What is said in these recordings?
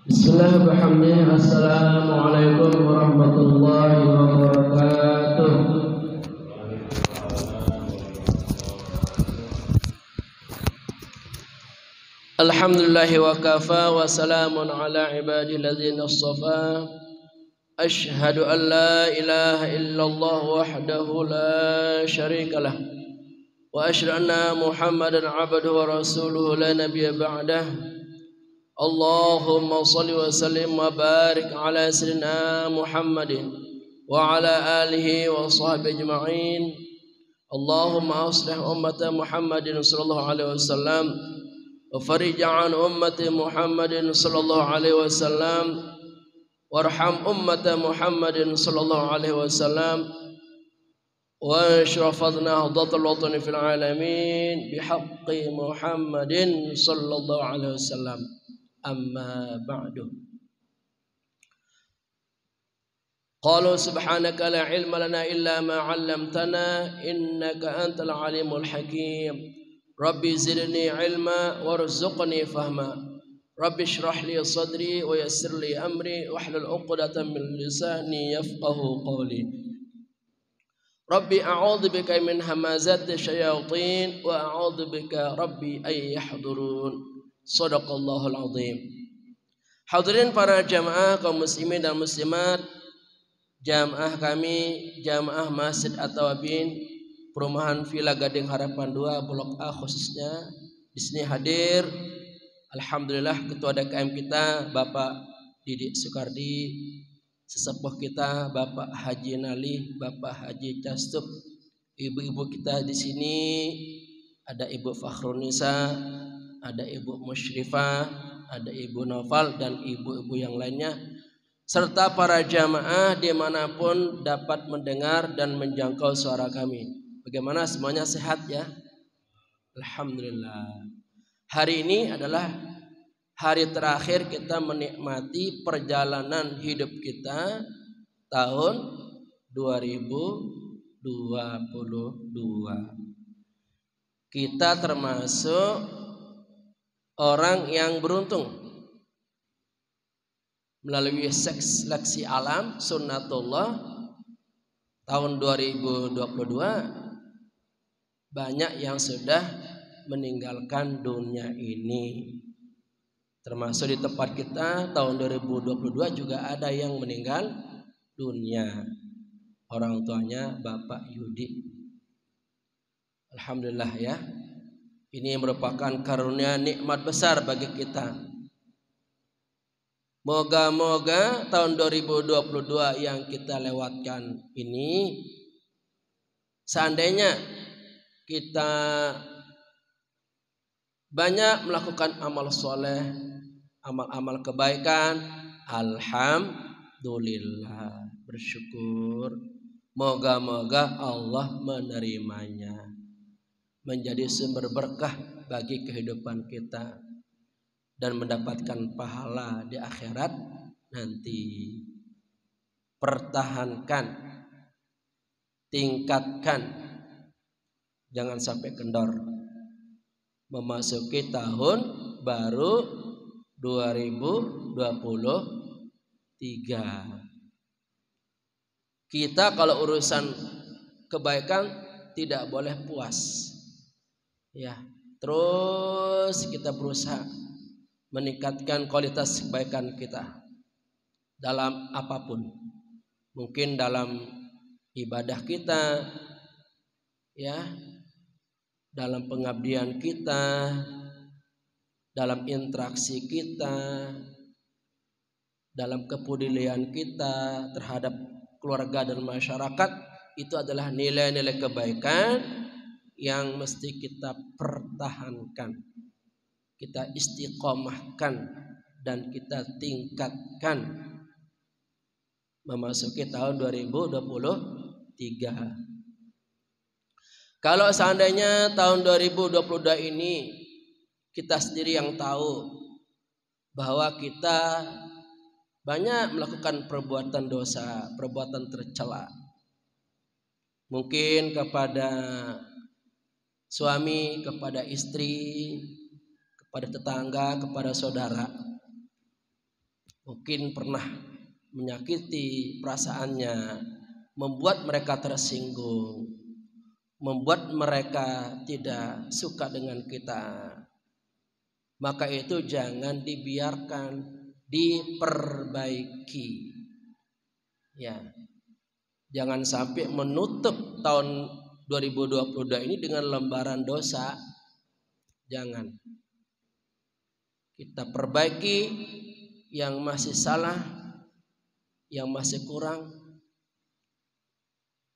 Bismillah bihamdih. Assalamualaikum warahmatullahi wabarakatuh. Alhamdulillahi wa kafa wa salamun ala ibadil ladzina istafa. Ashhadu an la ilaha illallah wahdahu la syarikalah wa asyhadu anna Muhammadan abduhu wa rasuluhu la nabiyya ba'dah. Allahumma salli wa sallim wa barik ala sayyidina Muhammadin wa ala alihi wa sahbihi ajma'in. Allahumma aslih ummata Muhammadin sallallahu alaihi wasallam wa farij an ummati Muhammadin sallallahu alaihi wasallam warham ummata Muhammadin sallallahu alaihi wasallam wa ashrafadna hadatul watani fil alamin bihaqqi Muhammadin sallallahu alaihi wasallam. Amma ba'du. Qalu subhanaka la ilma lana illa ma 'allamtana innaka antal alimul hakim. Rabbi zidni ilma warzuqni fahma. Rabbi shrah li sadri wa yassir li amri wahlul 'uqdatam min lisani yafqahu qawli. Rabbi a'udzu bika min hamazati syayatin wa a'udzu bika rabbi ay yahdurun. Shadaqallahul azim. Hadirin para jamaah kaum muslimin dan muslimat, jamaah kami, jamaah Masjid At-Tawabin, Perumahan Villa Gading Harapan 2 Blok A khususnya. Di sini hadir alhamdulillah ketua DKM kita Bapak Didik Soekardi, sesepuh kita Bapak Haji Nali, Bapak Haji Castup, ibu-ibu kita di sini ada Ibu Fakhrunisa, ada Ibu Musyrifah, ada Ibu Noval dan ibu-ibu yang lainnya, serta para jamaah dimanapun dapat mendengar dan menjangkau suara kami. Bagaimana, semuanya sehat ya? Alhamdulillah. Hari ini adalah hari terakhir kita menikmati perjalanan hidup kita tahun 2022. Kita termasuk orang yang beruntung melalui seleksi alam sunnatullah tahun 2022 banyak yang sudah meninggalkan dunia ini. Termasuk di tempat kita tahun 2022 juga ada yang meninggal dunia. Orang tuanya Bapak Yudi. Alhamdulillah ya. Ini merupakan karunia nikmat besar bagi kita. Moga-moga tahun 2022 yang kita lewatkan ini, seandainya kita banyak melakukan amal soleh, amal-amal kebaikan, alhamdulillah, bersyukur. Moga-moga Allah menerimanya, menjadi sumber berkah bagi kehidupan kita dan mendapatkan pahala di akhirat nanti. Pertahankan, tingkatkan, jangan sampai kendor. Memasuki tahun baru 2023. Kita kalau urusan kebaikan tidak boleh puas. Ya, terus kita berusaha meningkatkan kualitas kebaikan kita dalam apapun. Mungkin dalam ibadah kita, ya, dalam pengabdian kita, dalam interaksi kita, dalam kepedulian kita terhadap keluarga dan masyarakat. Itu adalah nilai-nilai kebaikan yang mesti kita pertahankan, kita istiqomahkan, dan kita tingkatkan memasuki tahun 2023. Kalau seandainya tahun 2022 ini kita sendiri yang tahu bahwa kita banyak melakukan perbuatan dosa, perbuatan tercela, mungkin kepada suami, kepada istri, kepada tetangga, kepada saudara. mungkin pernah menyakiti perasaannya, membuat mereka tersinggung, membuat mereka tidak suka dengan kita, maka itu jangan dibiarkan, diperbaiki. Ya, jangan sampai menutup tahun 2022 ini dengan lembaran dosa. Jangan. Kita perbaiki yang masih salah, yang masih kurang.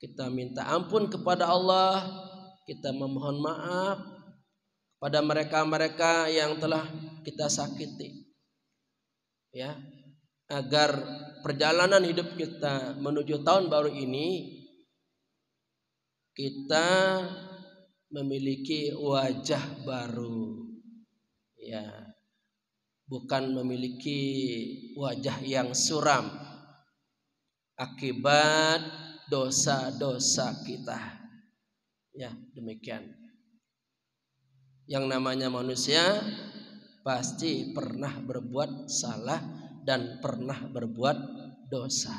Kita minta ampun kepada Allah, kita memohon maaf pada mereka-mereka yang telah kita sakiti. Ya, agar perjalanan hidup kita menuju tahun baru ini kita memiliki wajah baru. Ya, bukan memiliki wajah yang suram akibat dosa-dosa kita. Ya, demikian. Yang namanya manusia pasti pernah berbuat salah dan pernah berbuat dosa.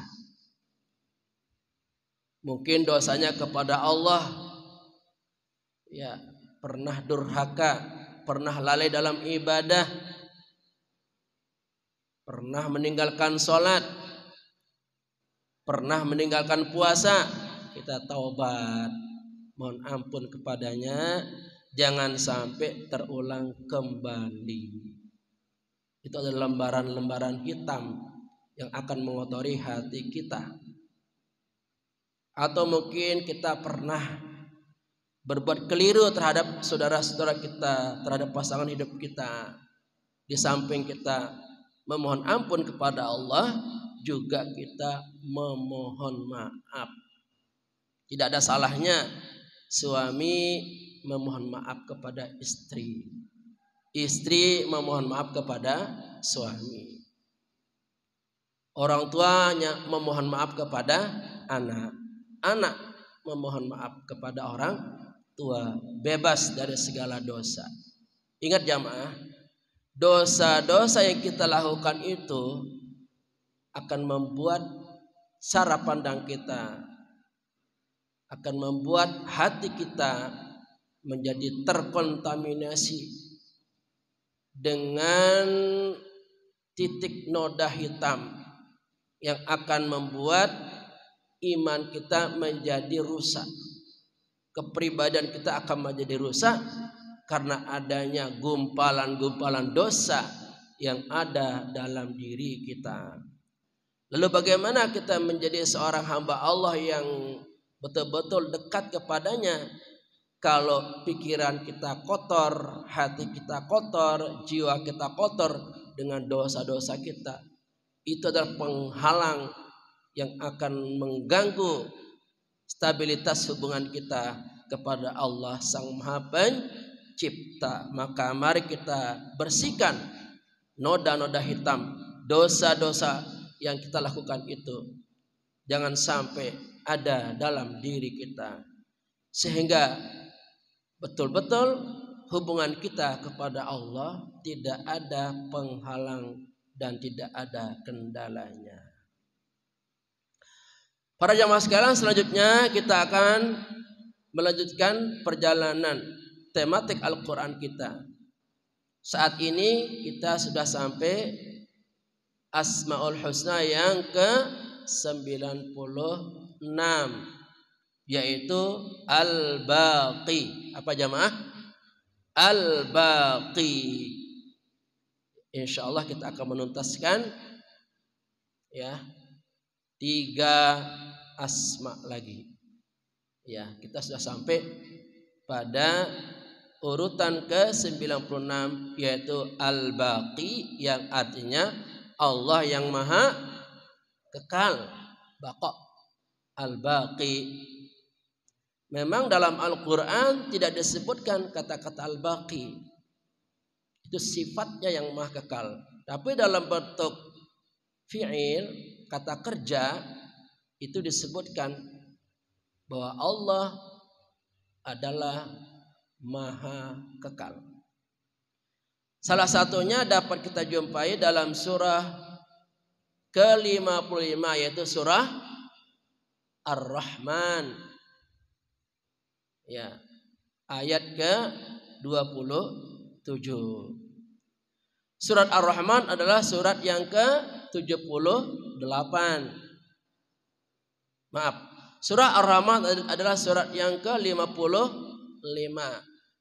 Mungkin dosanya kepada Allah, ya, pernah durhaka, pernah lalai dalam ibadah, pernah meninggalkan sholat, pernah meninggalkan puasa. Kita taubat, mohon ampun kepadanya, jangan sampai terulang kembali. Itu adalah lembaran-lembaran hitam yang akan mengotori hati kita. Atau mungkin kita pernah berbuat keliru terhadap saudara-saudara kita, terhadap pasangan hidup kita. Di samping kita memohon ampun kepada Allah, juga kita memohon maaf. Tidak ada salahnya suami memohon maaf kepada istri, istri memohon maaf kepada suami, orang tuanya memohon maaf kepada anak, anak memohon maaf kepada orang tua, bebas dari segala dosa. Ingat jamaah, dosa-dosa yang kita lakukan itu akan membuat cara pandang kita, akan membuat hati kita menjadi terkontaminasi dengan titik noda hitam yang akan membuat iman kita menjadi rusak, kepribadian kita akan menjadi rusak karena adanya gumpalan-gumpalan dosa yang ada dalam diri kita. Lalu bagaimana kita menjadi seorang hamba Allah yang betul-betul dekat kepadanya kalau pikiran kita kotor, hati kita kotor, jiwa kita kotor dengan dosa-dosa kita? Itu adalah penghalang yang akan mengganggu stabilitas hubungan kita kepada Allah Sang Maha Pencipta. Maka mari kita bersihkan noda-noda hitam, dosa-dosa yang kita lakukan itu jangan sampai ada dalam diri kita, sehingga betul-betul hubungan kita kepada Allah tidak ada penghalang dan tidak ada kendalanya. Para jamaah sekalian, selanjutnya kita akan melanjutkan perjalanan tematik Al-Quran kita. Saat ini kita sudah sampai Asmaul Husna yang ke-96, yaitu Al-Baqi. Apa jamaah? Al-Baqi. Insyaallah kita akan menuntaskan ya 3 asma lagi. Ya, kita sudah sampai pada urutan ke-96, yaitu Al-Baqi, yang artinya Allah yang maha kekal, baqa. Al-Baqi. Memang dalam Al-Quran tidak disebutkan kata-kata Al-Baqi, itu sifatnya yang maha kekal. Tapi dalam bentuk fi'il, kata kerja, itu disebutkan bahwa Allah adalah maha kekal. Salah satunya dapat kita jumpai dalam surah ke-55 yaitu surah Ar-Rahman. Ya, ayat ke-27. Surat Ar-Rahman adalah surat yang ke-78. Maaf, surah Ar-Rahman adalah surat yang ke-55.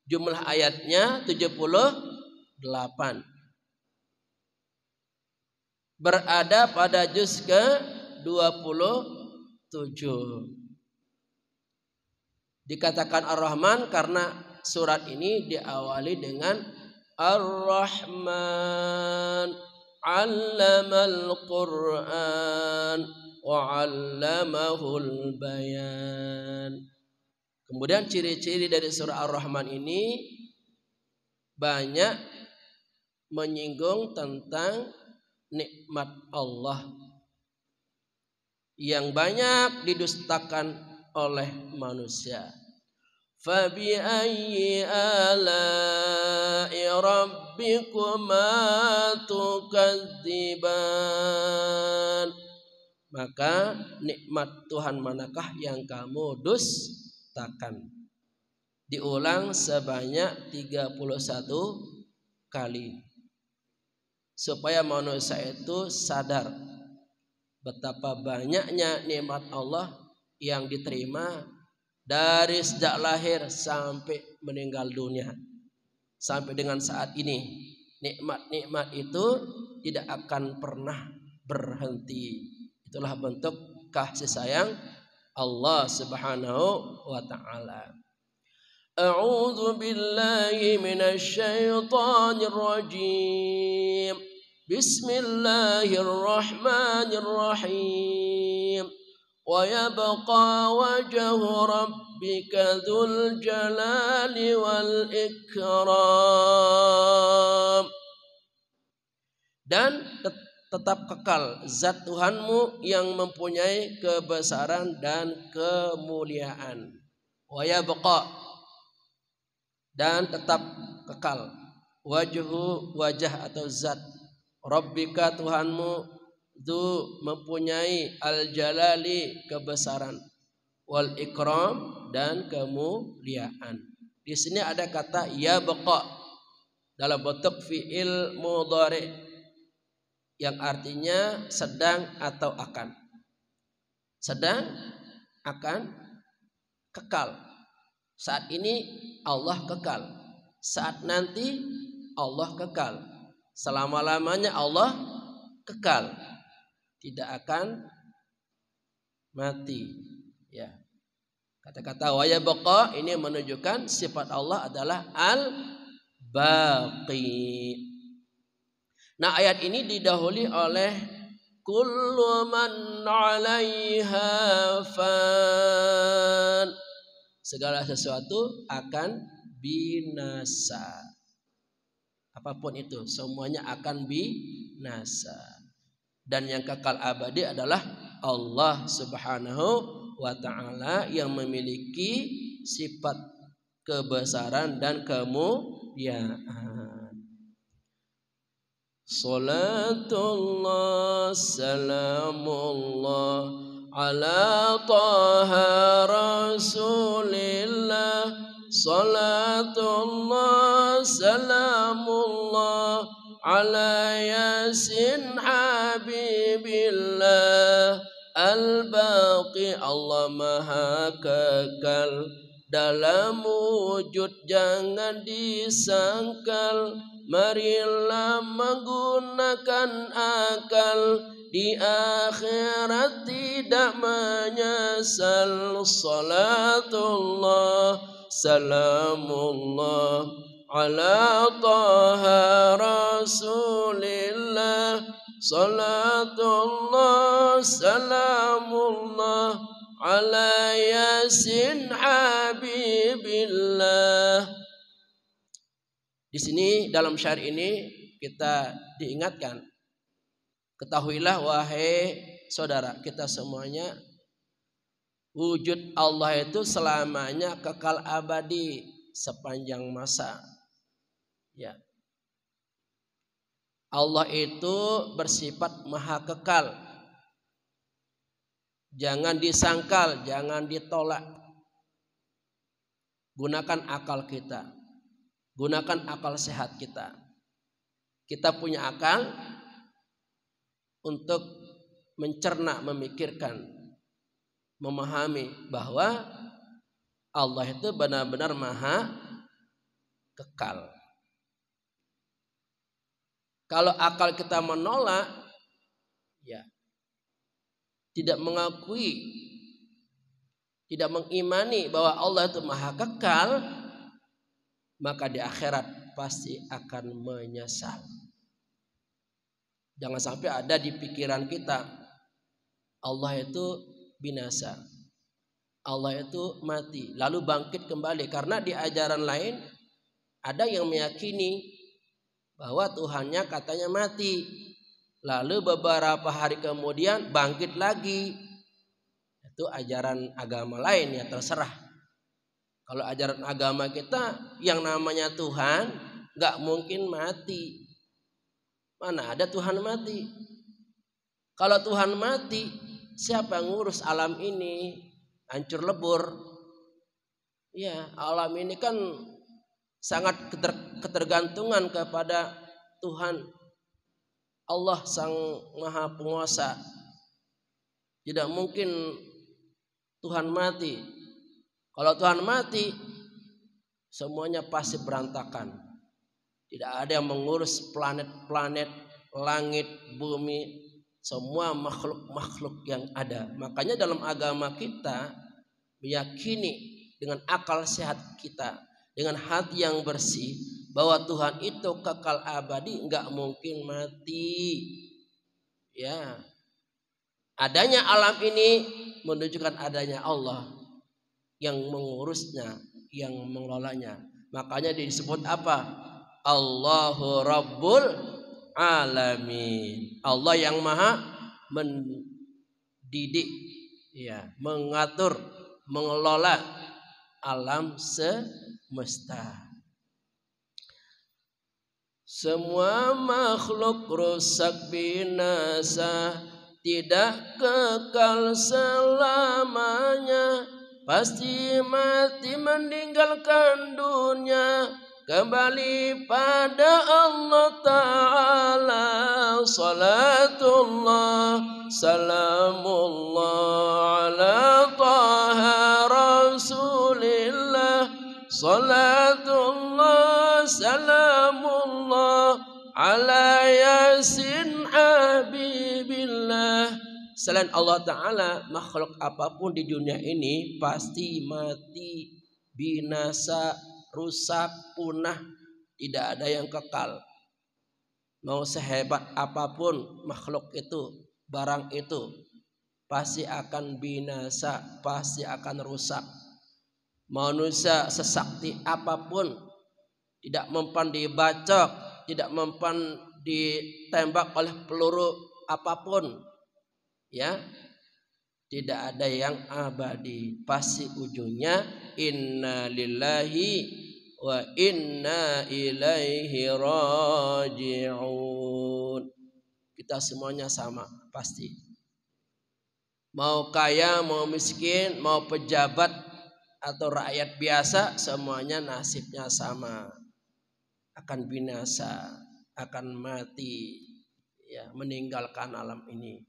Jumlah ayatnya 78. Berada pada juz ke-27. Dikatakan Ar-Rahman karena surat ini diawali dengan Ar-Rahman 'allamal Qur'an wa 'allamahul bayan. Kemudian ciri-ciri dari surah Ar-Rahman ini banyak menyinggung tentang nikmat Allah yang banyak didustakan oleh manusia. Fabi ayyi ala'i rabbikuma tukadziban. Maka nikmat Tuhan manakah yang kamu dustakan? Diulang sebanyak 31 kali. Supaya manusia itu sadar betapa banyaknya nikmat Allah yang diterima dari sejak lahir sampai meninggal dunia. Sampai dengan saat ini nikmat-nikmat itu tidak akan pernah berhenti. Itulah bentuk kasih sayang Allah Subhanahu wa taala. A'udzu billahi minasy syaithanir rajim. Bismillahirrahmanirrahim. Wa yabqa wajhu rabbika dzul jalali wal ikram. Dan tetap kekal zat Tuhanmu yang mempunyai kebesaran dan kemuliaan. Wa yabqa, dan tetap kekal wajah atau zat Rabbika Tuhanmu itu mempunyai al-jalali kebesaran wal ikram dan kemuliaan. Di sini ada kata yabqa dalam bentuk fi'il mudhari yang artinya sedang atau akan. Sedang, akan, kekal. Saat ini Allah kekal. Saat nanti Allah kekal. Selama-lamanya Allah kekal. Tidak akan mati. Ya. Kata-kata wa yabqa ini menunjukkan sifat Allah adalah al-baqi. Nah, ayat ini didahului oleh kullu man 'alaiha fan. Segala sesuatu akan binasa. Apapun itu, semuanya akan binasa. Dan yang kekal abadi adalah Allah Subhanahu wa ta'ala yang memiliki sifat kebesaran dan kemuliaan. Salatullah salamullah ala taha rasulillah. Salatullah salamullah ala yasin habibillah. Al-baqi, Allah maha kekal, dalam wujud jangan disangkal. Marilah menggunakan akal, di akhirat tidak menyesal. Salatullah salamullah ala taha rasulillah. Salatullah salamullah ala yasin habibillah. Di sini dalam syair ini kita diingatkan, ketahuilah wahai saudara kita semuanya, wujud Allah itu selamanya kekal abadi sepanjang masa. Ya. Allah itu bersifat maha kekal. Jangan disangkal, jangan ditolak. Gunakan akal kita. Gunakan akal sehat kita. Kita punya akal untuk mencerna, memikirkan, memahami bahwa Allah itu benar-benar maha kekal. Kalau akal kita menolak, ya tidak mengakui, tidak mengimani bahwa Allah itu maha kekal, maka di akhirat pasti akan menyesal. Jangan sampai ada di pikiran kita Allah itu binasa, Allah itu mati lalu bangkit kembali. Karena di ajaran lain ada yang meyakini bahwa Tuhannya katanya mati, lalu beberapa hari kemudian bangkit lagi. Itu ajaran agama lain, ya terserah. Kalau ajaran agama kita yang namanya Tuhan gak mungkin mati. Mana ada Tuhan mati? Kalau Tuhan mati, siapa yang ngurus alam ini? Hancur lebur. Ya, alam ini kan sangat ketergantungan kepada Tuhan Allah Sang Maha Penguasa. Tidak mungkin Tuhan mati. Kalau Tuhan mati, semuanya pasti berantakan. Tidak ada yang mengurus planet-planet, langit, bumi, semua makhluk-makhluk yang ada. Makanya dalam agama kita meyakini dengan akal sehat kita, dengan hati yang bersih, bahwa Tuhan itu kekal abadi, enggak mungkin mati. Ya, adanya alam ini menunjukkan adanya Allah yang mengurusnya, yang mengelolanya. Makanya disebut apa? Allahu Rabbul Alamin. Allah yang maha mendidik, ya, mengatur, mengelola alam semesta. Semua makhluk rusak binasa, tidak kekal selamanya, pasti mati meninggalkan dunia, kembali pada Allah Ta'ala. Salatullah salamullah ala taha rasulillah. Salatullah salamullah ala yasin habibillah. Selain Allah Ta'ala, makhluk apapun di dunia ini pasti mati, binasa, rusak, punah. Tidak ada yang kekal. Mau sehebat apapun makhluk itu, barang itu, pasti akan binasa, pasti akan rusak. Manusia sesakti apapun, tidak mempan dibacok, tidak mempan ditembak oleh peluru apapun, ya, tidak ada yang abadi. Pasti ujungnya inna lillahi wa inna ilaihi raji'un. Kita semuanya sama pasti. Mau kaya, mau miskin, mau pejabat atau rakyat biasa, semuanya nasibnya sama. Akan binasa, akan mati, ya, meninggalkan alam ini.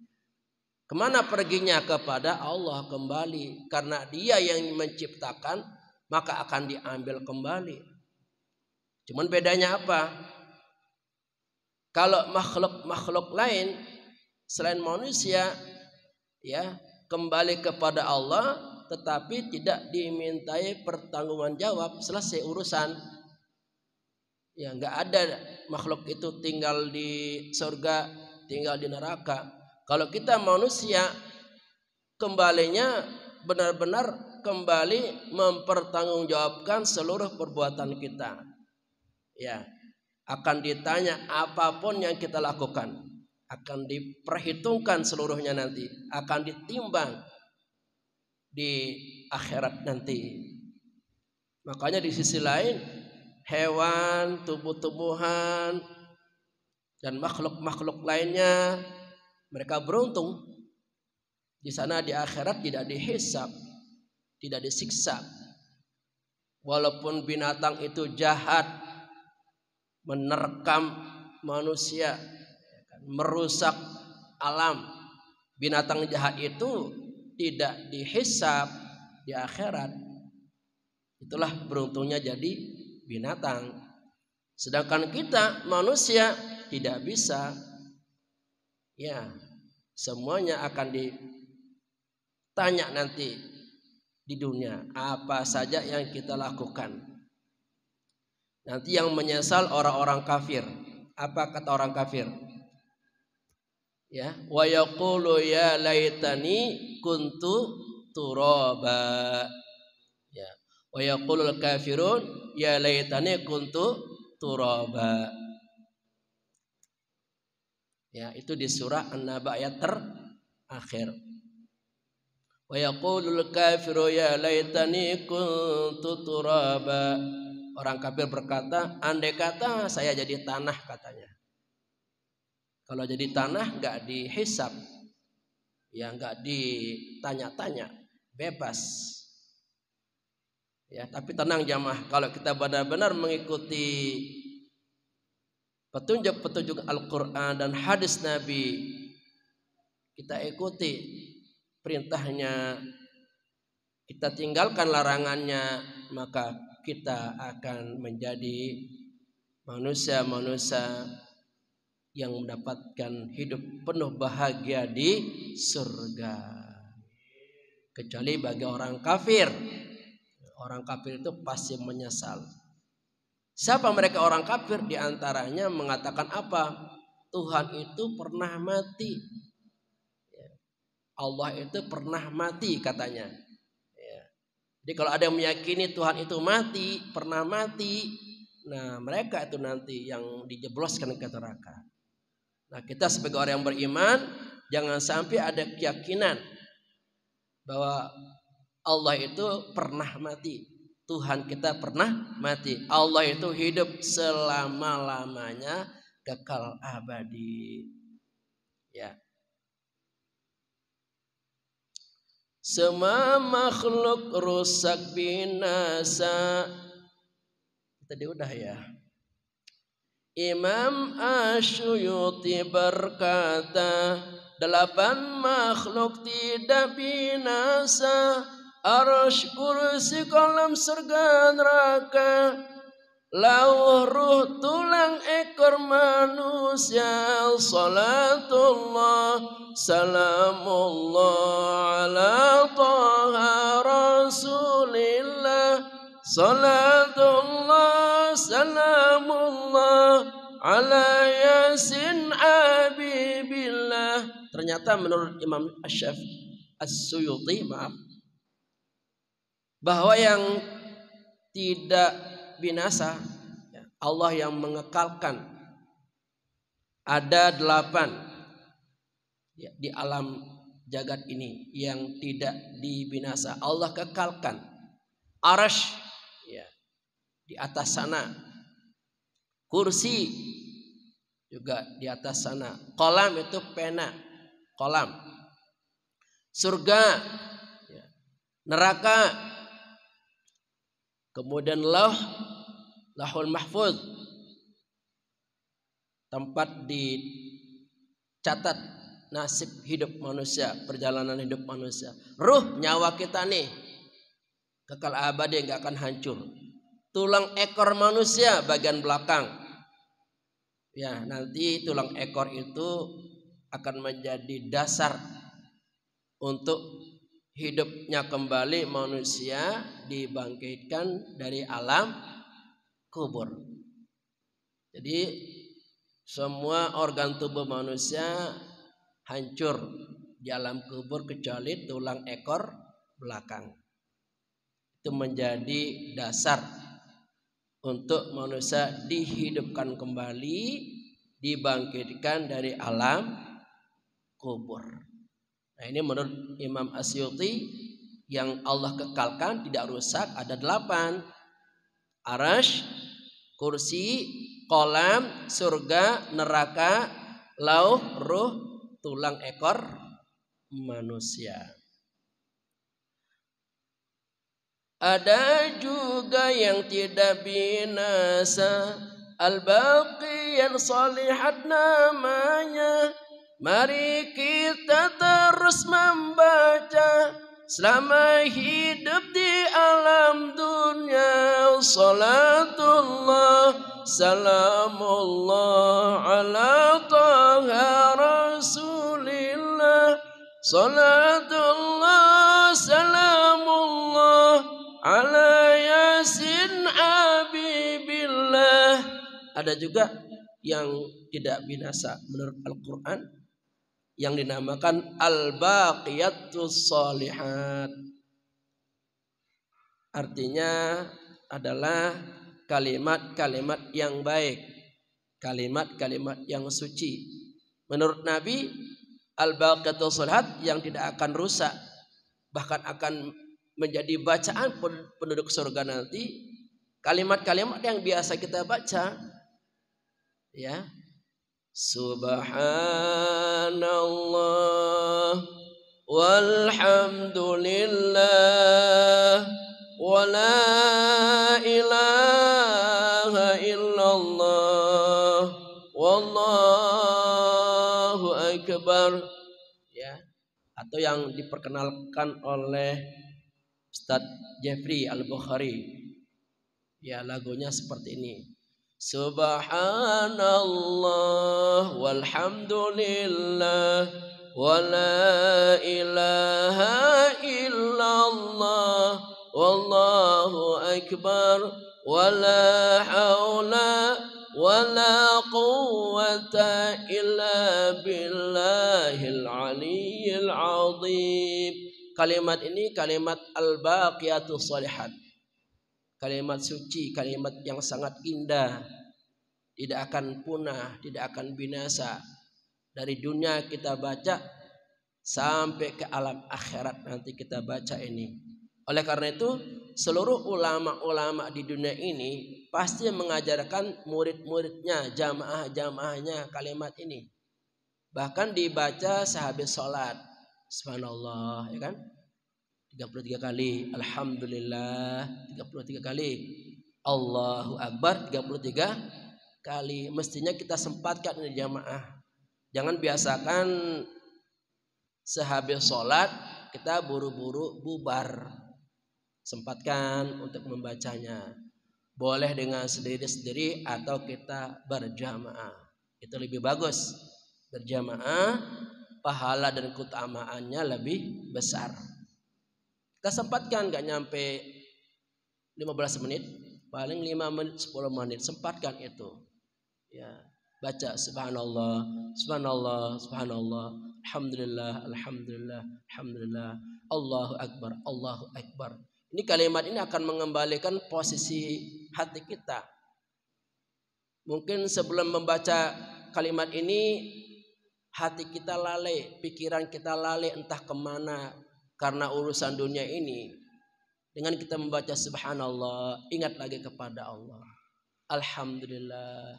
Kemana perginya? Kepada Allah kembali. Karena Dia yang menciptakan, maka akan diambil kembali. Cuman bedanya apa? Kalau makhluk-makhluk lain selain manusia, ya, kembali kepada Allah, tetapi tidak dimintai pertanggungjawaban jawab, selesai urusan. Ya, nggak ada makhluk itu tinggal di surga, tinggal di neraka. Kalau kita manusia, kembalinya benar-benar kembali mempertanggungjawabkan seluruh perbuatan kita. Ya, akan ditanya apapun yang kita lakukan, akan diperhitungkan seluruhnya nanti, akan ditimbang di akhirat nanti. Makanya di sisi lain, hewan, tumbuh-tumbuhan, dan makhluk-makhluk lainnya, mereka beruntung. Di sana di akhirat tidak dihisab, tidak disiksa. Walaupun binatang itu jahat, menerkam manusia, merusak alam, binatang jahat itu tidak dihisab di akhirat. Itulah beruntungnya jadi binatang. Sedangkan kita manusia tidak bisa. Ya, semuanya akan ditanya nanti di dunia, apa saja yang kita lakukan. Nanti yang menyesal orang-orang kafir. Apa kata orang kafir? Ya, wa yaqulu ya laitani kuntu turaba. Ya, wa yaqulul kafirun ya laitani kuntu turaba. Ya, itu di surah An-Naba ayat terakhir. Wa yaqulul kafiru ya laitani kuntu turaba. Orang kafir berkata, andai kata saya jadi tanah katanya. Kalau jadi tanah enggak dihisab. Ya enggak ditanya-tanya, bebas. Ya, tapi tenang jamaah, kalau kita benar-benar mengikuti petunjuk-petunjuk Al-Quran dan hadis Nabi, kita ikuti perintahnya, kita tinggalkan larangannya, maka kita akan menjadi manusia-manusia yang mendapatkan hidup penuh bahagia di surga. Kecuali bagi orang kafir. Orang kafir itu pasti menyesal. Siapa mereka orang kafir? Di antaranya mengatakan apa? Tuhan itu pernah mati. Allah itu pernah mati katanya. Jadi kalau ada yang meyakini Tuhan itu mati, pernah mati, nah mereka itu nanti yang dijebloskan ke neraka. Nah kita sebagai orang yang beriman, jangan sampai ada keyakinan bahwa Allah itu pernah mati. Tuhan kita pernah mati. Allah itu hidup selama-lamanya, kekal abadi. Ya. Semua makhluk rusak binasa. Tadi udah ya. Imam Asyuyuti berkata, 8 makhluk tidak binasa. Arsy, kursi, kolam, surga, neraka. Lauh, ruh, tulang, ekor manusia. Salatullah, salamullah ala taha rasulillah. Salatullah, salamullah ala yasin habibillah. Ternyata menurut Imam Asyuyuti, bahwa yang tidak binasa, Allah yang mengekalkan, ada 8 di alam jagat ini yang tidak dibinasa. Allah kekalkan. Arsy, ya, di atas sana. Kursi juga di atas sana. Kolam itu pena, kolam. Surga, ya, neraka. Kemudian Lauhul Mahfuz, tempat dicatat nasib hidup manusia, perjalanan hidup manusia. Ruh, nyawa kita nih kekal abadi, enggak akan hancur. Tulang ekor manusia bagian belakang. Ya, nanti tulang ekor itu akan menjadi dasar untuk hidupnya kembali manusia, dibangkitkan dari alam kubur. Jadi semua organ tubuh manusia hancur di alam kubur kecuali tulang ekor belakang. Itu menjadi dasar untuk manusia dihidupkan kembali, dibangkitkan dari alam kubur. Nah ini menurut Imam Asyuyuti, yang Allah kekalkan tidak rusak ada 8. Arsy, kursi, kolam, surga, neraka, lauh, ruh, tulang ekor manusia. Ada juga yang tidak binasa, Al-Baqi yang salihat namanya. Mari kita terus membaca selama hidup di alam dunia. Salatullah salamullah ala taha rasulillah. Salatullah salamullah ala yasin habibillah. Ada juga yang tidak binasa menurut Al-Quran yang dinamakan al-baqiyatus shalihat. Artinya adalah kalimat-kalimat yang baik, kalimat-kalimat yang suci. Menurut Nabi, al-baqiyatus shalihat yang tidak akan rusak, bahkan akan menjadi bacaan penduduk surga nanti, kalimat-kalimat yang biasa kita baca, ya, subhanallah walhamdulillah wa la ilaha illallah wallahu akbar, ya, atau yang diperkenalkan oleh Ustadz Jeffrey Al-Bukhari, ya, lagunya seperti ini. Subhanallah walhamdulillah wa la ilaha illallah wallahu akbar wa la hawla wa la quwwata illa billahil aliyyil azim. Kalimat ini kalimat al-baqiyatus shalihat, kalimat suci, kalimat yang sangat indah, tidak akan punah, tidak akan binasa. Dari dunia kita baca sampai ke alam akhirat nanti kita baca ini. Oleh karena itu seluruh ulama-ulama di dunia ini pasti mengajarkan murid-muridnya, jamaah-jamaahnya kalimat ini. Bahkan dibaca sehabis sholat. Subhanallah, ya kan? 33 kali, alhamdulillah 33 kali, Allahu Akbar 33 kali. Mestinya kita sempatkan ini jamaah. Jangan biasakan sehabis sholat kita buru-buru bubar. Sempatkan untuk membacanya. Boleh dengan sendiri-sendiri atau kita berjamaah. Itu lebih bagus. Berjamaah, pahala dan keutamaannya lebih besar. Kita sempatkan, gak nyampe 15 menit, paling 5 menit, 10 menit, sempatkan itu. Ya, baca subhanallah, subhanallah, subhanallah, alhamdulillah, alhamdulillah, alhamdulillah, Allahu akbar, Allahu akbar. Ini kalimat ini akan mengembalikan posisi hati kita. Mungkin sebelum membaca kalimat ini hati kita lalai, pikiran kita lalai entah kemana karena urusan dunia ini. Dengan kita membaca subhanallah, ingat lagi kepada Allah, alhamdulillah,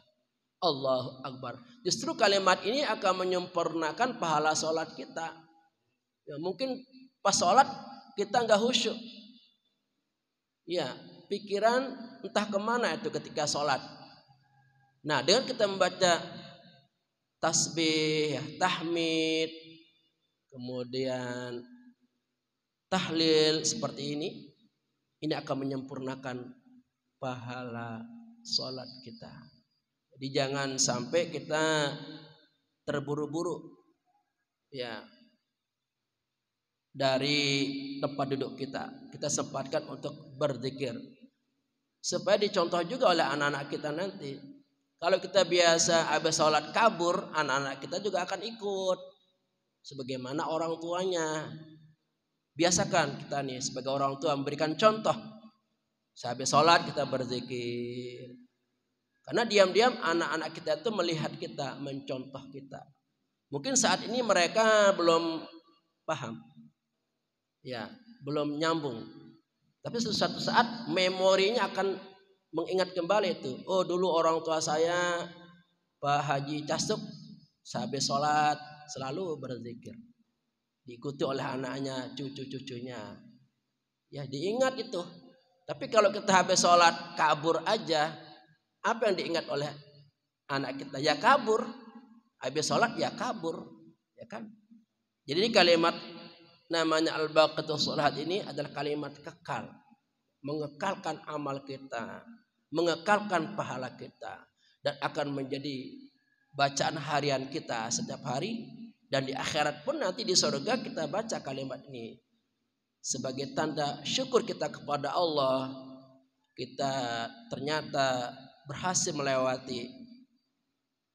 Allahu akbar. Justru kalimat ini akan menyempurnakan pahala sholat kita. Ya, mungkin pas sholat kita nggak khusyuk, ya, pikiran entah kemana itu ketika sholat. Nah, dengan kita membaca tasbih, tahmid, kemudian tahlil seperti ini akan menyempurnakan pahala sholat kita. Jadi jangan sampai kita terburu-buru, ya, dari tempat duduk kita. Kita sempatkan untuk berzikir supaya dicontoh juga oleh anak-anak kita nanti. Kalau kita biasa habis sholat kabur, anak-anak kita juga akan ikut sebagaimana orang tuanya. Biasakan kita nih sebagai orang tua memberikan contoh. Sehabis sholat kita berzikir. Karena diam-diam anak-anak kita itu melihat kita, mencontoh kita. Mungkin saat ini mereka belum paham, ya, belum nyambung. Tapi suatu saat memorinya akan mengingat kembali itu. Oh, dulu orang tua saya Pak Haji Castuk sehabis sholat selalu berzikir. Diikuti oleh anaknya, cucu-cucunya. Ya, diingat itu. Tapi kalau kita habis sholat kabur aja, apa yang diingat oleh anak kita? Ya kabur. Habis sholat ya kabur, ya kan? Jadi kalimat namanya al-baqiyatu sholihat ini adalah kalimat kekal, mengekalkan amal kita, mengekalkan pahala kita, dan akan menjadi bacaan harian kita setiap hari, dan di akhirat pun nanti di surga kita baca kalimat ini sebagai tanda syukur kita kepada Allah. Kita ternyata berhasil melewati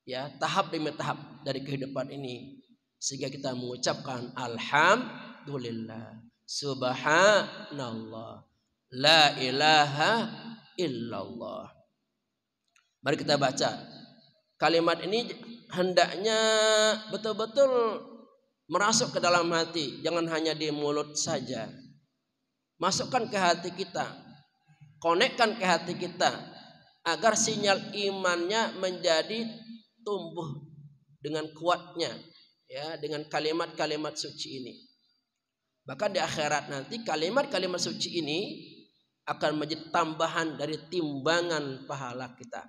ya tahap demi tahap dari kehidupan ini, sehingga kita mengucapkan alhamdulillah, subhanallah, la ilaha illallah. Mari kita baca kalimat ini, hendaknya betul-betul merasuk ke dalam hati, jangan hanya di mulut saja. Masukkan ke hati kita, konekkan ke hati kita, agar sinyal imannya menjadi tumbuh dengan kuatnya, ya, dengan kalimat-kalimat suci ini. Bahkan di akhirat nanti kalimat-kalimat suci ini akan menjadi tambahan dari timbangan pahala kita.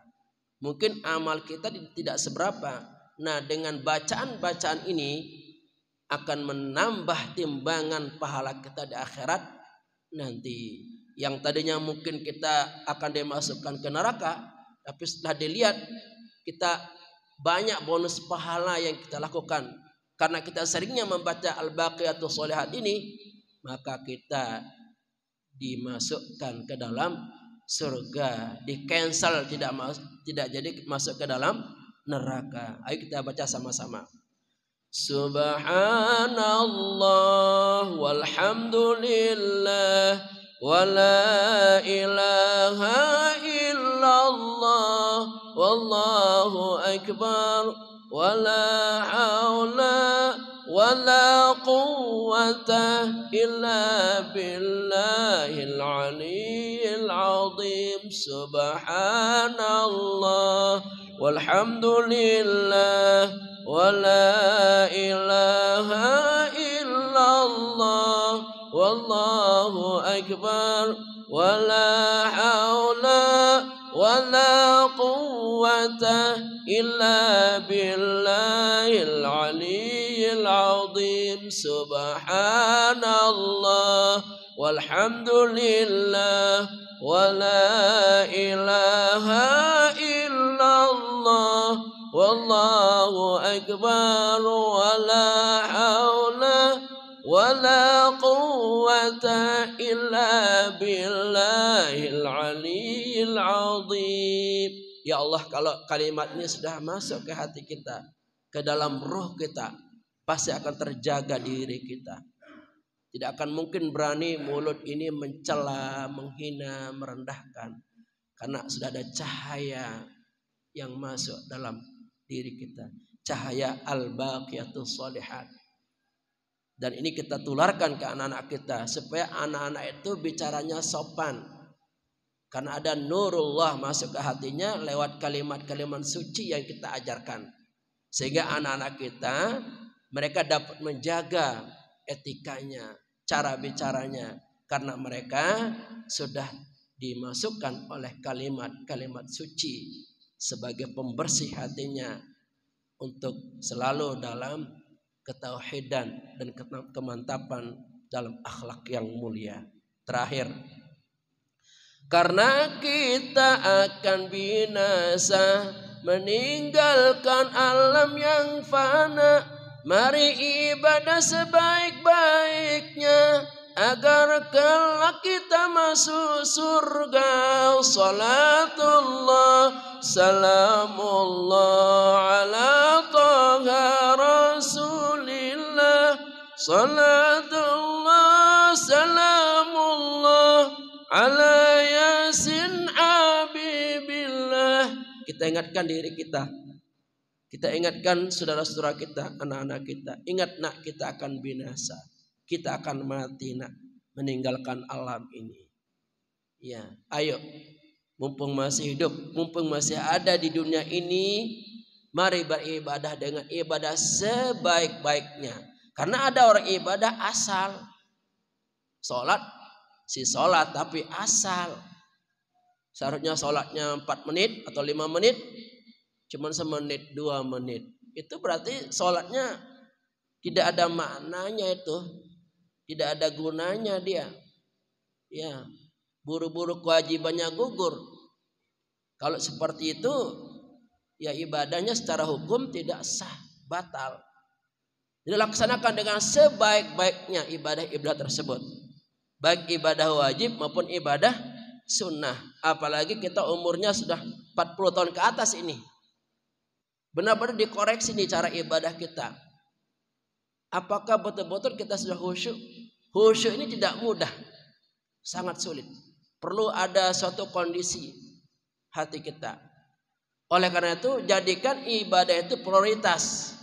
Mungkin amal kita tidak seberapa. Nah, dengan bacaan-bacaan ini akan menambah timbangan pahala kita di akhirat nanti. Yang tadinya mungkin kita akan dimasukkan ke neraka, tapi setelah dilihat kita banyak bonus pahala yang kita lakukan karena kita seringnya membaca al-baqiyatu sholihat ini, maka kita dimasukkan ke dalam surga, di cancel, tidak jadi masuk ke dalam neraka. Ayo kita baca sama-sama. Subhanallah walhamdulillah wala ilaha illallah wallahu akbar wala haula wala quwwata illa billahil aliyyil azim. Subhanallah walhamdulillah wala ilaha illallah wallahu akbar wala haula wala quwwata illa billahil aliyyil azim. Subhanallah walhamdulillah wala ilaha illallah wallahu akbar wala haula wala quwwata illa billahil aliyyil azim. Ya Allah, kalau kalimat ini sudah masuk ke hati kita, ke dalam roh kita, pasti akan terjaga diri kita. Tidak akan mungkin berani mulut ini mencela, menghina, merendahkan, karena sudah ada cahaya yang masuk dalam diri kita, cahaya al-baqiyatu sholihat. Dan ini kita tularkan ke anak-anak kita supaya anak-anak itu bicaranya sopan, karena ada nurullah masuk ke hatinya lewat kalimat-kalimat suci yang kita ajarkan, sehingga anak-anak kita mereka dapat menjaga etikanya, cara bicaranya, karena mereka sudah dimasukkan oleh kalimat-kalimat suci sebagai pembersih hatinya untuk selalu dalam ketauhidan dan kemantapan dalam akhlak yang mulia. Terakhir, karena kita akan binasa meninggalkan alam yang fana, mari ibadah sebaik-baiknya agar kelak kita masuk surga. Salatullah salamullah ala taha rasulillah. Salatullah salamullah ala yasin habibillah. Kita ingatkan diri kita, kita ingatkan saudara-saudara kita, anak-anak kita. Ingat nak, kita akan binasa, kita akan mati nak, meninggalkan alam ini. Ya, ayo Mumpung masih hidup, mumpung masih ada di dunia ini, mari beribadah dengan ibadah sebaik-baiknya. Karena ada orang ibadah asal. Sholat, sholat tapi asal. Seharusnya sholatnya 4 menit atau 5 menit, cuman semenit 2 menit. Itu berarti sholatnya tidak ada maknanya itu. Tidak ada gunanya dia. Ya, buru-buru kewajibannya gugur. Kalau seperti itu, ya ibadahnya secara hukum tidak sah, batal. Dilaksanakan dengan sebaik-baiknya ibadah-ibadah tersebut. Baik ibadah wajib maupun ibadah sunnah. Apalagi kita umurnya sudah 40 tahun ke atas ini. Benar-benar dikoreksi nih cara ibadah kita. Apakah betul-betul kita sudah khusyuk? Khusyuk ini tidak mudah. Sangat sulit. Perlu ada suatu kondisi hati kita. Oleh karena itu jadikan ibadah itu prioritas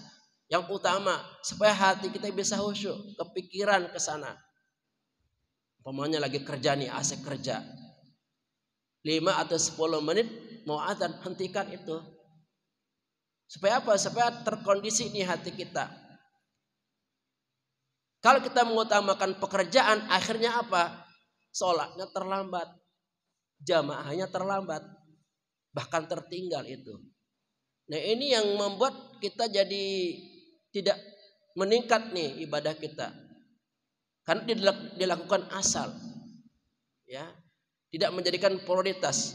yang utama supaya hati kita bisa khusyuk, kepikiran ke sana. Umpamanya lagi kerja nih, asik kerja. 5 atau 10 menit mau azan, hentikan itu. Supaya apa? Supaya terkondisi nih hati kita. Kalau kita mengutamakan pekerjaan, akhirnya apa? Sholatnya terlambat, jamaahnya terlambat, bahkan tertinggal itu. Nah ini yang membuat kita jadi tidak meningkat nih ibadah kita, karena dilakukan asal, ya, tidak menjadikan prioritas.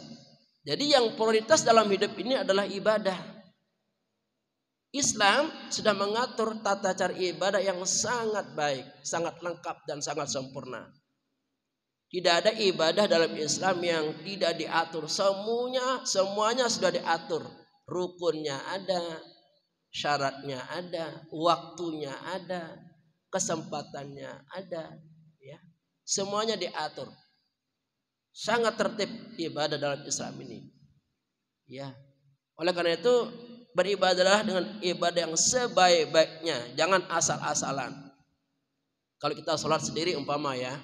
Jadi yang prioritas dalam hidup ini adalah ibadah. Islam sudah mengatur tata cara ibadah yang sangat baik, sangat lengkap dan sangat sempurna. Tidak ada ibadah dalam Islam yang tidak diatur. Semuanya sudah diatur. Rukunnya ada, syaratnya ada, waktunya ada, kesempatannya ada, ya. Semuanya diatur. Sangat tertib ibadah dalam Islam ini. Ya. Oleh karena itu beribadahlah dengan ibadah yang sebaik-baiknya, jangan asal-asalan. Kalau kita sholat sendiri umpama ya,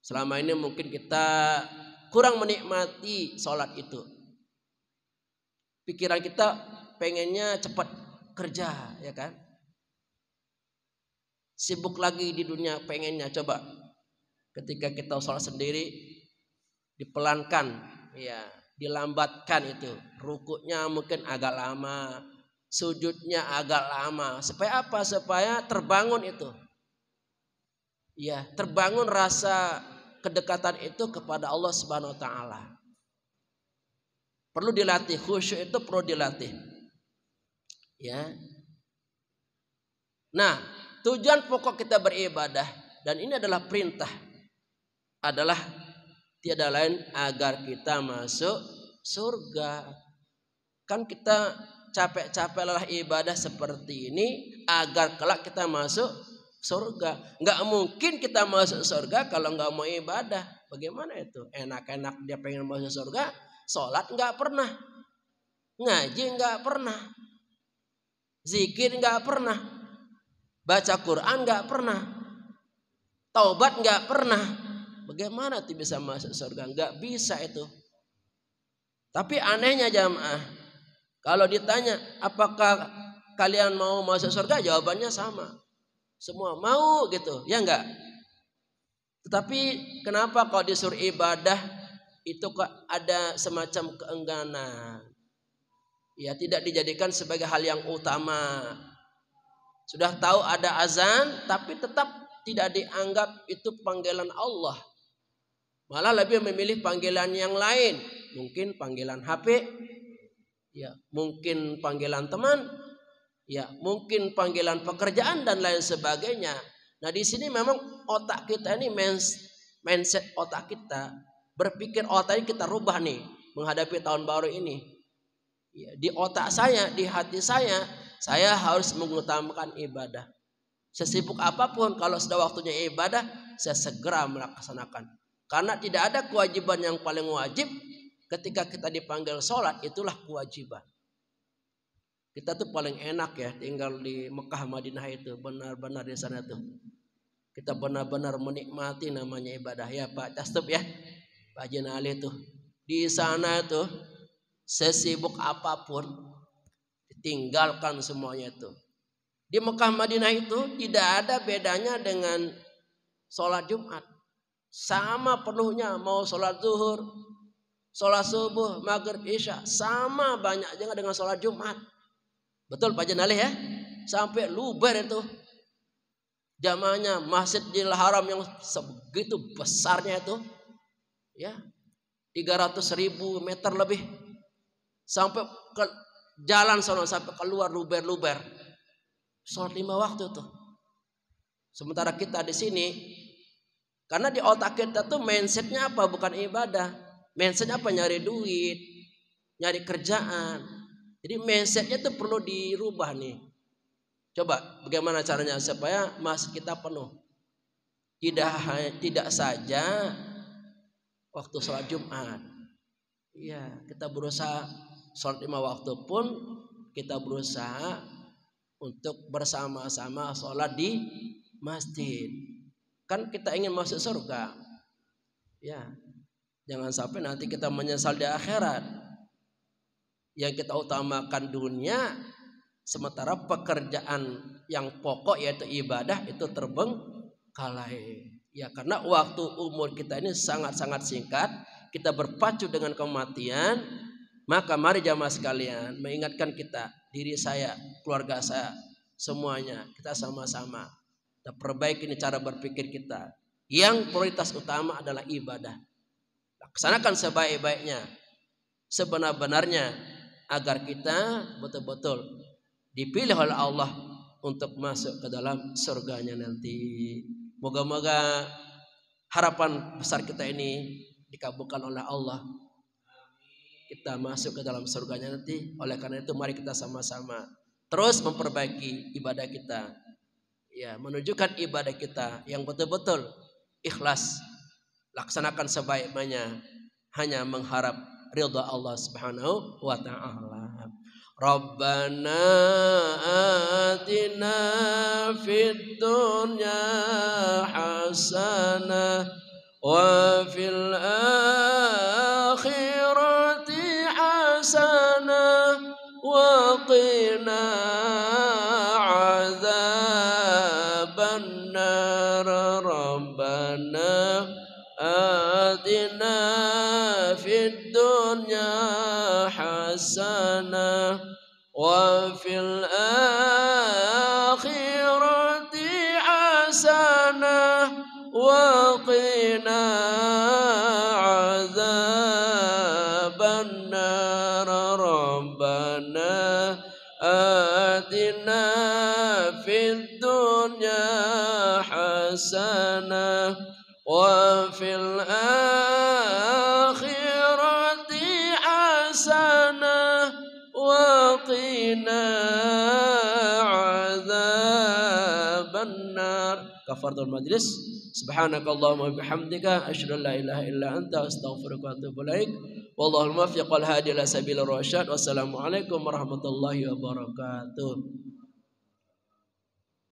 selama ini mungkin kita kurang menikmati sholat itu. Pikiran kita pengennya cepat kerja, ya kan? Sibuk lagi di dunia pengennya. Coba ketika kita sholat sendiri dipelankan, ya, dilambatkan itu. Rukuknya mungkin agak lama, sujudnya agak lama. Supaya apa? Supaya terbangun itu. Ya, terbangun rasa kedekatan itu kepada Allah Subhanahu wa taala. Perlu dilatih, khusyuk itu perlu dilatih. Ya. Nah, tujuan pokok kita beribadah, dan ini adalah perintah, adalah tiada lain agar kita masuk surga. Kan kita capek-capek lelah ibadah seperti ini agar kelak kita masuk surga. Nggak mungkin kita masuk surga kalau nggak mau ibadah. Bagaimana itu? Enak-enak dia pengen masuk surga, sholat nggak pernah, ngaji nggak pernah, zikir nggak pernah, baca Quran nggak pernah, taubat nggak pernah. Bagaimana tuh bisa masuk surga? Nggak bisa itu. Tapi anehnya jamaah, kalau ditanya apakah kalian mau masuk surga, jawabannya sama. Semua mau gitu, ya enggak? Tetapi kenapa kalau disuruh ibadah itu kok ada semacam keengganan? Ya, tidak dijadikan sebagai hal yang utama. Sudah tahu ada azan, tapi tetap tidak dianggap itu panggilan Allah. Malah lebih memilih panggilan yang lain. Mungkin panggilan HP, ya, mungkin panggilan teman, ya, mungkin panggilan pekerjaan dan lain sebagainya. Nah, di sini memang otak kita ini mindset otak kita, berpikir otak ini kita rubah nih menghadapi tahun baru ini. Ya, di otak saya, di hati saya harus mengutamakan ibadah. Sesibuk apapun, kalau sudah waktunya ibadah, saya segera melaksanakan. Karena tidak ada kewajiban yang paling wajib. Ketika kita dipanggil sholat, itulah kewajiban. Kita tuh paling enak ya tinggal di Mekah Madinah itu, benar-benar di sana tuh. kita benar-benar menikmati namanya ibadah ya Pak Castup ya, Pak Haji Ali tuh di sana tuh sesibuk apapun tinggalkan semuanya itu. Di Mekah Madinah itu tidak ada bedanya dengan sholat Jumat. Sama penuhnya, mau sholat zuhur, sholat subuh, maghrib, isya, sama banyaknya dengan sholat Jumat. Betul Pak Jenali ya? Sampai luber itu jamaahnya, Masjidil Haram yang sebegitu besarnya itu, ya 300.000 meter lebih, sampai ke jalan sana, sampai keluar luber-luber, sholat 5 waktu tuh. Sementara kita di sini, karena di otak kita tuh mindsetnya apa? Bukan ibadah. Mindsetnya apa? Nyari duit, nyari kerjaan. Jadi mindsetnya tuh perlu dirubah nih. Coba bagaimana caranya supaya masjid kita penuh. Tidak saja waktu sholat Jumat. Iya, kita berusaha sholat 5 waktu pun kita berusaha untuk bersama-sama sholat di masjid. Kan kita ingin masuk surga. Ya, jangan sampai nanti kita menyesal di akhirat. Yang kita utamakan dunia, sementara pekerjaan yang pokok yaitu ibadah itu terbengkalai. Ya, karena waktu umur kita ini sangat-sangat singkat, kita berpacu dengan kematian. Maka mari jamaah sekalian mengingatkan kita, diri saya, keluarga saya, semuanya kita sama-sama kita perbaiki ini cara berpikir kita. Yang prioritas utama adalah ibadah. Laksanakan sebaik-baiknya, sebenar-benarnya, agar kita betul-betul dipilih oleh Allah untuk masuk ke dalam surganya nanti. Moga-moga harapan besar kita ini dikabulkan oleh Allah. Kita masuk ke dalam surganya nanti. Oleh karena itu mari kita sama-sama terus memperbaiki ibadah kita. Ya, menunjukkan ibadah kita yang betul-betul ikhlas. Laksanakan sebaik-baiknya, hanya mengharap ridha Allah Subhanahu wa taala. Rabbana atina fid dunya hasanah wa fil akhirati hasanah wa qina adzaban nar. Rabbana atina fid dunya hasanah wa fil akhirati hasanah wa qina adzaban nar. Rabbana atina fid dunya hasanah wa fil akhirati hasanah wa qina adzaban nar. Kafaratul majlis. Subhanakallahumma bihamdika asyhadu an la ilaha illa anta astaghfiruka wa atubu ilaik. Wallahul muwaffiq wal hadi ila sabilir rasyad. Wassalamualaikum warahmatullahi wabarakatuh.